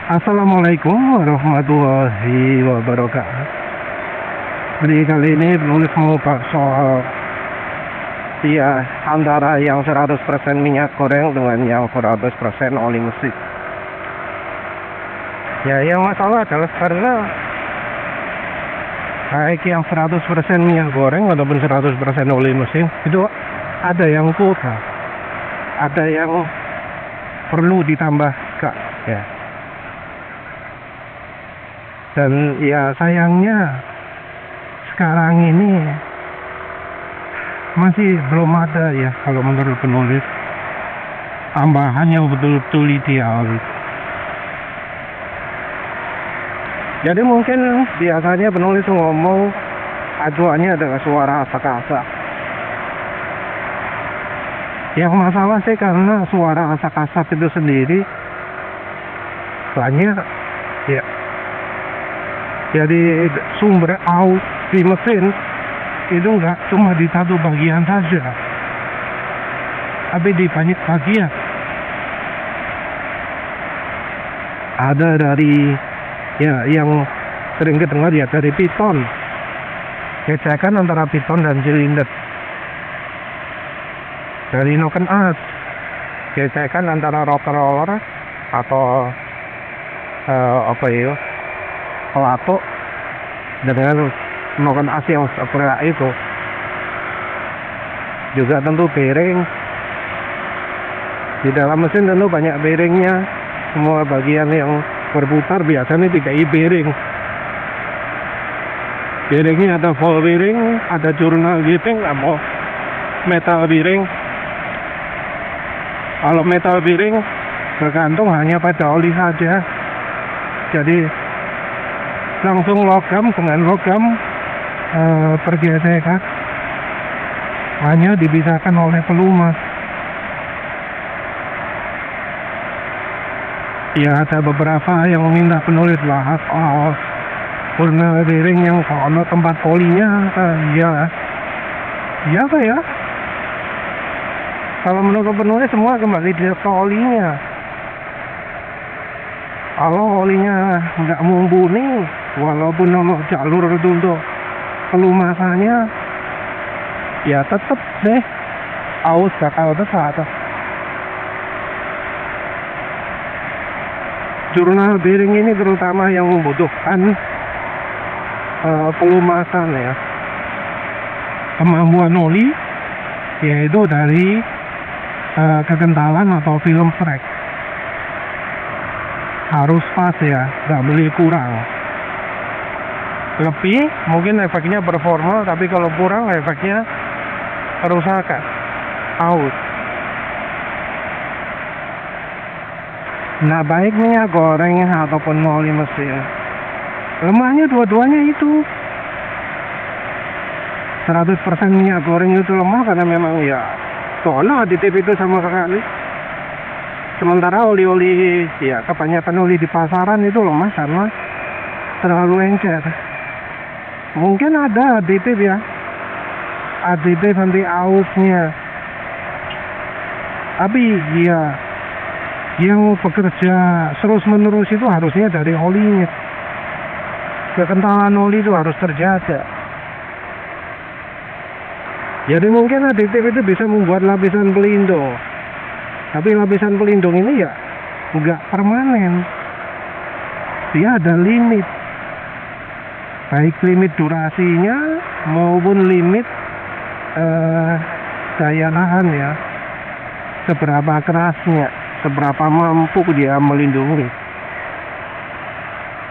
Assalamualaikum warahmatullahi wabarakatuh. Jadi kali ini penulis mau bahas soal antara yang 100% minyak goreng dengan yang 100% oli mesin. Ya, yang masalah adalah karena baik yang 100% minyak goreng ataupun 100% oli mesin itu ada yang kuota, ada yang perlu ditambahkan ya. Dan ya sayangnya sekarang ini masih belum ada ya, kalau menurut penulis, tambahan yang betul-betul ideal. Jadi mungkin biasanya penulis ngomong acuannya dengan suara asak-asak. Yang masalah sih karena suara asak-asak itu sendiri banyak ya. Jadi sumber out di mesin itu nggak cuma di satu bagian saja, tapi di banyak bagian. Ada dari ya yang sering kita dengar ya, dari piton, gesekan antara piton dan silinder. Dari noken as, gesekan antara rotor atau pelatuk dengan noken as yang sebelah itu. Juga tentu bearing, di dalam mesin tentu banyak bearingnya. Semua bagian yang berputar biasanya dikai bearing. Bearingnya ada ball bearing, ada journal bearing, atau metal bearing. Kalau metal bearing bergantung hanya pada oli saja, jadi langsung logam dengan logam pergesekan hanya dipisahkan oleh pelumas. Ya, ada beberapa yang meminta penulis bahas warna bearing yang kalau tempat polinya ya apa ya, kalau menurut penulis semua kembali ke olinya. Kalau olinya nggak mumpuni, walaupun nomor jalur itu untuk pelumasannya, ya tetap deh aus bakal besar. Jurnal bearing ini terutama yang membutuhkan pelumasan ya, kemampuan oli, yaitu dari kekentalan atau film strike harus pas ya, nggak boleh kurang. Lebih mungkin efeknya performa, tapi kalau kurang efeknya kerusakan, aus. Nah, baik minyak goreng ataupun oli mesin, lemahnya dua-duanya itu. 100% minyak goreng itu lemah karena memang ya soalnya aditif itu sama sekali. Sementara oli-oli ya, kebanyakan oli di pasaran itu lemah karena terlalu encer. Mungkin ada aditif ya, aditif anti ausnya, tapi ya yang bekerja terus menerus itu harusnya dari olinya. Kekentalan oli itu harus terjaga. Jadi mungkin aditif itu bisa membuat lapisan pelindung, tapi lapisan pelindung ini ya nggak permanen. Dia ada limit, baik limit durasinya maupun limit daya tahan ya, seberapa kerasnya, seberapa mampu dia melindungi.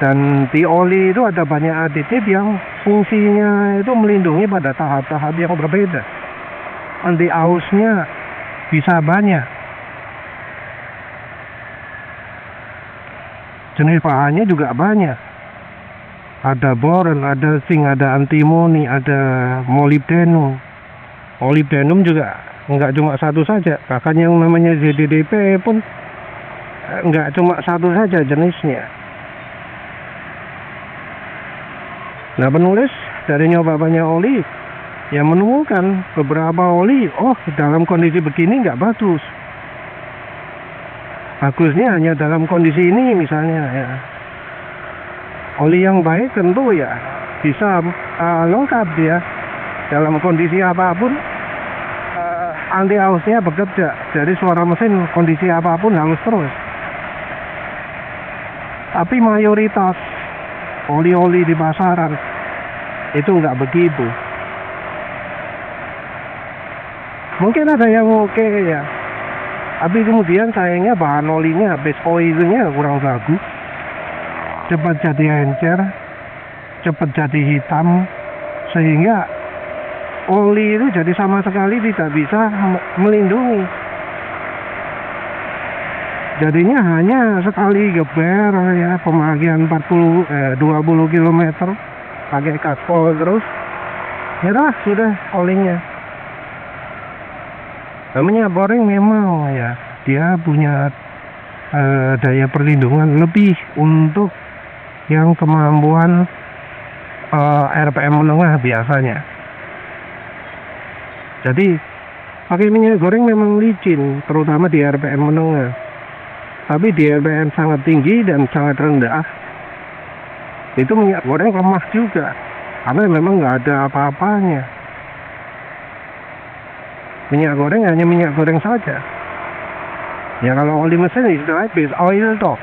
Dan di oli itu ada banyak aditif yang fungsinya itu melindungi pada tahap-tahap yang berbeda. Anti ausnya bisa banyak, jenis bahannya juga banyak. Ada boron, ada zinc, ada antimoni, ada molybdenum. Molybdenum juga nggak cuma satu saja, bahkan yang namanya ZDDP pun nggak cuma satu saja jenisnya. Nah, penulis dari nyoba banyak oli, ya menemukan beberapa oli, dalam kondisi begini nggak bagus. Bagusnya hanya dalam kondisi ini misalnya ya. Oli yang baik tentu ya bisa lengkap dia dalam kondisi apapun. Anti hausnya bekerja, jadi suara mesin kondisi apapun halus terus. Tapi mayoritas oli-oli di pasaran itu nggak begitu. Mungkin ada yang oke ya, tapi kemudian sayangnya bahan olinya, base oilnya kurang bagus, cepat jadi encer, cepat jadi hitam, sehingga oli itu jadi sama sekali tidak bisa melindungi. Jadinya hanya sekali geber ya, pemakaian 20 km pakai gaspol terus, ya sudah olinya. Minyak goreng memang ya dia punya daya perlindungan lebih untuk yang kemampuan RPM menengah biasanya. Jadi pakai minyak goreng memang licin, terutama di RPM menengah. Tapi di RPM sangat tinggi dan sangat rendah, itu minyak goreng lemah juga, karena memang nggak ada apa-apanya. Minyak goreng hanya minyak goreng saja. Ya kalau oli mesin istilahnya base oil toh.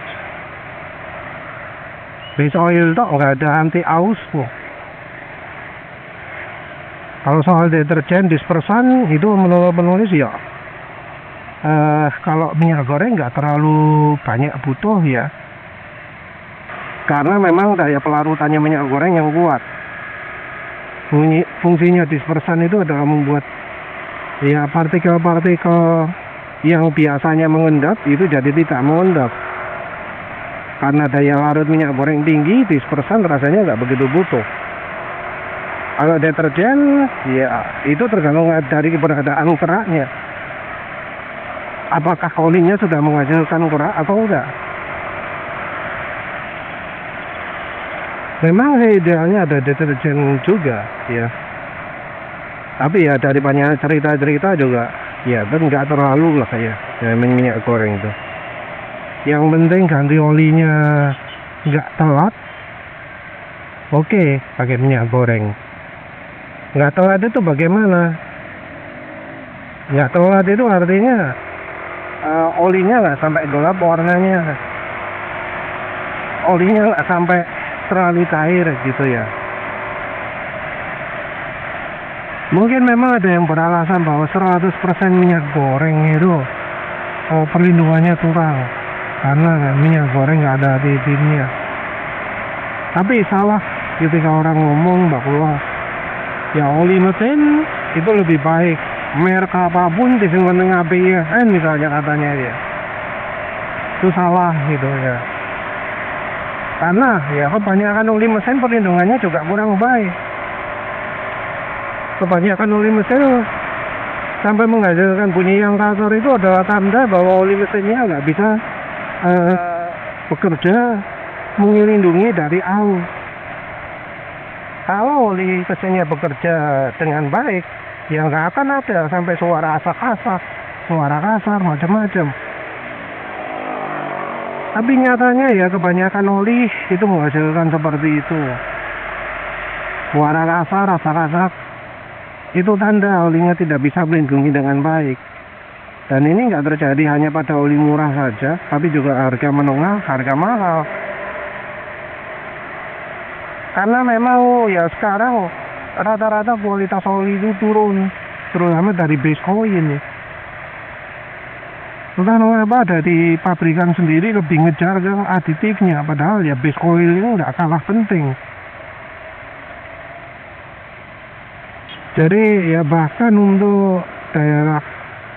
Base oil toh nggak ada anti ausnya. Kalau soal deterjen dispersan itu menurut penulis ya, kalau minyak goreng nggak terlalu banyak butuh ya, karena memang daya pelarutannya minyak goreng yang kuat. Fungsinya dispersan itu adalah membuat ya partikel-partikel yang biasanya mengendap itu jadi tidak mengendap. Karena daya larut minyak goreng tinggi, dispersan rasanya nggak begitu butuh. Kalau deterjen, ya itu tergantung dari keberadaan keraknya. Apakah olinya sudah menghasilkan kerak atau enggak? Memang idealnya ada deterjen juga, ya. Tapi ya dari banyak cerita-cerita juga, ya kan nggak terlalu lah ya minyak goreng itu. Yang penting ganti olinya nggak telat. Oke, pakai minyak goreng. Nggak telat itu bagaimana? Nggak telat itu artinya olinya nggak sampai gelap warnanya, olinya nggak sampai terlalu cair gitu ya. Mungkin memang ada yang beralasan bahwa 100% minyak goreng itu perlindungannya kurang karena minyak goreng nggak ada aditifnya. Tapi salah ketika orang ngomong bahwa ya oli mesin itu lebih baik, merek apapun disimpan dengan APIN misalnya katanya ya, itu salah gitu ya. Karena ya kebanyakan oli mesin perlindungannya juga kurang baik. Kebanyakan oli mesin sampai menghasilkan bunyi yang kasar itu adalah tanda bahwa oli mesinnya nggak bisa bekerja melindungi dari aus. Kalau oli mesinnya bekerja dengan baik, ya nggak akan ada sampai suara asak-asak, suara kasar, macam-macam. Tapi nyatanya ya kebanyakan oli itu menghasilkan seperti itu. Suara kasar, asak-asak, itu tanda olinya tidak bisa melindungi dengan baik. Dan ini nggak terjadi hanya pada oli murah saja, tapi juga harga menengah, harga mahal. Karena memang ya sekarang rata-rata kualitas oli itu turun, terutama dari base oil. Entah mengapa dari pabrikan sendiri lebih ngejar ke aditifnya, padahal ya base oil itu nggak kalah penting. Jadi ya bahkan untuk daerah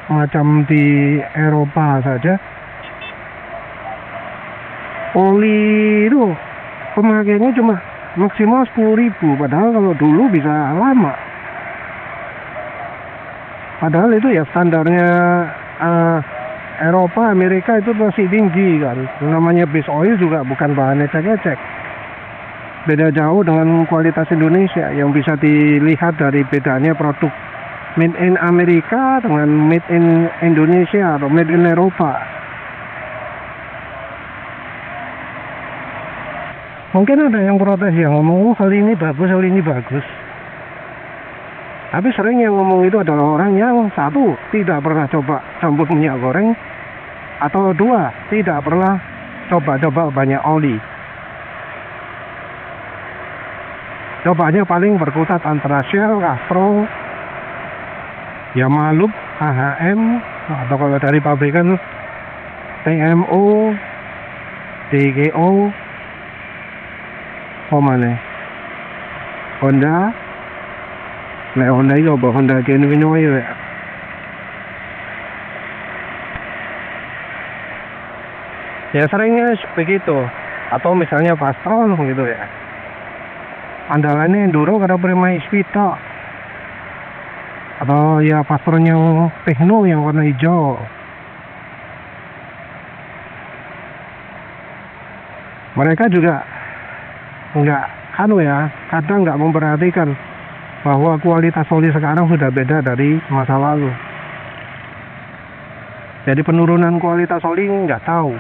macam di Eropa saja, oli itu pemakaiannya cuma maksimal 10.000, padahal kalau dulu bisa lama. Padahal itu ya standarnya Eropa, Amerika itu masih tinggi kan. Namanya base oil juga bukan bahan ecek-ecek. Beda jauh dengan kualitas Indonesia yang bisa dilihat dari bedanya produk made in Amerika dengan made in Indonesia atau made in Eropa. Mungkin ada yang protes yang ngomong, oh, hal ini bagus. Tapi sering yang ngomong itu adalah orang yang satu, tidak pernah coba campur minyak goreng, atau dua, tidak pernah coba banyak oli. Cobanya paling berkutat antara Shell, Castrol, Yamalub, AHM, atau kalau dari pabrikan TMO, DGO, mana? Honda, Honda itu Honda Genuine Oil ya. Ya seringnya begitu. Atau misalnya Pastrol gitu ya. Andalannya Enduro karena Prima Speed tok. Atau ya Pastrolnya Pehno yang warna hijau. Mereka juga kadang nggak memperhatikan bahwa kualitas oli sekarang sudah beda dari masa lalu. Jadi penurunan kualitas oli nggak tahu.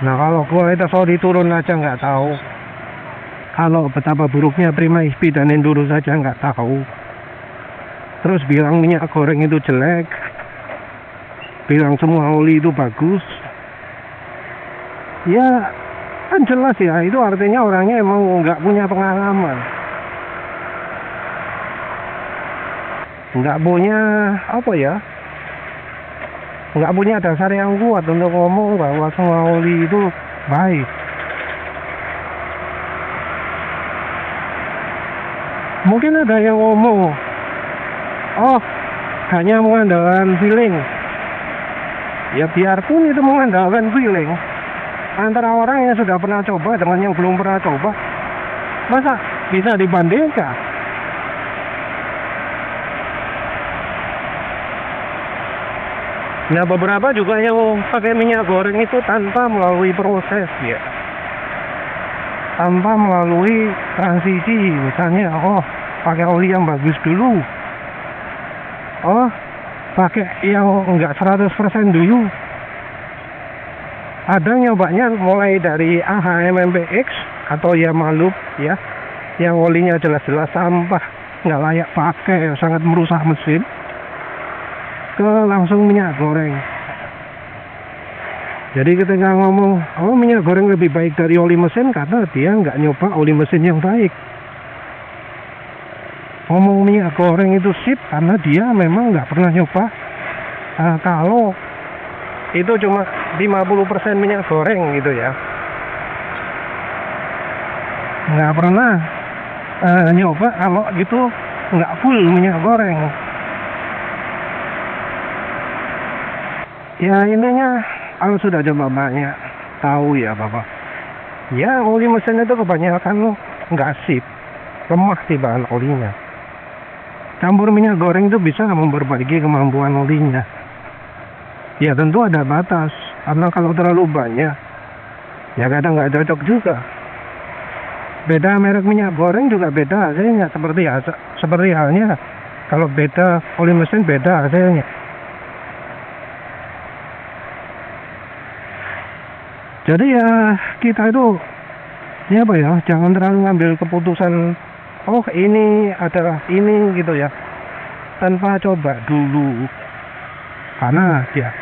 Nah kalau kualitas oli turun aja nggak tahu. Kalau betapa buruknya Prima Speed dan Enduro saja nggak tahu. Terus bilang minyak goreng itu jelek, bilang semua oli itu bagus. Ya kan jelas ya, itu artinya orangnya emang nggak punya pengalaman, nggak punya nggak punya dasar yang kuat untuk ngomong bahwa semua oli itu baik. Mungkin ada yang ngomong, oh hanya mengandalkan feeling. Ya biarpun itu mengandalkan feeling, antara orang yang sudah pernah coba dengan yang belum pernah coba, masa bisa dibandingkan? Nah beberapa juga yang pakai minyak goreng itu tanpa melalui proses ya, tanpa melalui transisi. Misalnya pakai oli yang bagus dulu, pakai yang enggak 100% dulu. Ada nyobanya mulai dari AHM MPX atau Yamalub ya, yang olinya jelas-jelas sampah, nggak layak pakai, sangat merusak mesin, ke langsung minyak goreng. Jadi ketika ngomong, minyak goreng lebih baik dari oli mesin, karena dia nggak nyoba oli mesin yang baik. Ngomong minyak goreng itu sip karena dia memang nggak pernah nyoba. Kalau itu cuma 50% minyak goreng gitu ya, nggak pernah nyoba kalau gitu nggak full minyak goreng. Ya intinya kalau sudah coba banyak, tahu ya Bapak, ya oli mesin itu kebanyakan nggak sip, lemah sih bahan olinya. Campur minyak goreng itu bisa memperbaiki kemampuan olinya. Ya tentu ada batas, karena kalau terlalu banyak ya kadang nggak cocok juga. Beda merek minyak goreng juga beda hasilnya, seperti halnya kalau beda oli mesin beda hasilnya. Jadi ya kita itu jangan terlalu ngambil keputusan ini adalah ini gitu ya, tanpa coba dulu. Karena ya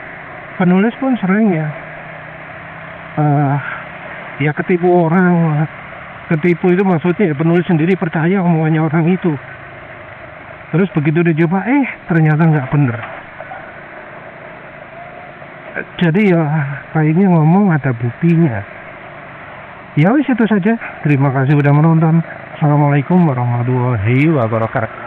penulis pun sering ya ketipu orang. Ketipu itu maksudnya ya penulis sendiri percaya omongannya orang itu, terus begitu dicoba ternyata nggak bener. Jadi ya baiknya ngomong ada buktinya. Ya wis itu saja. Terima kasih sudah menonton. Assalamualaikum warahmatullahi wabarakatuh.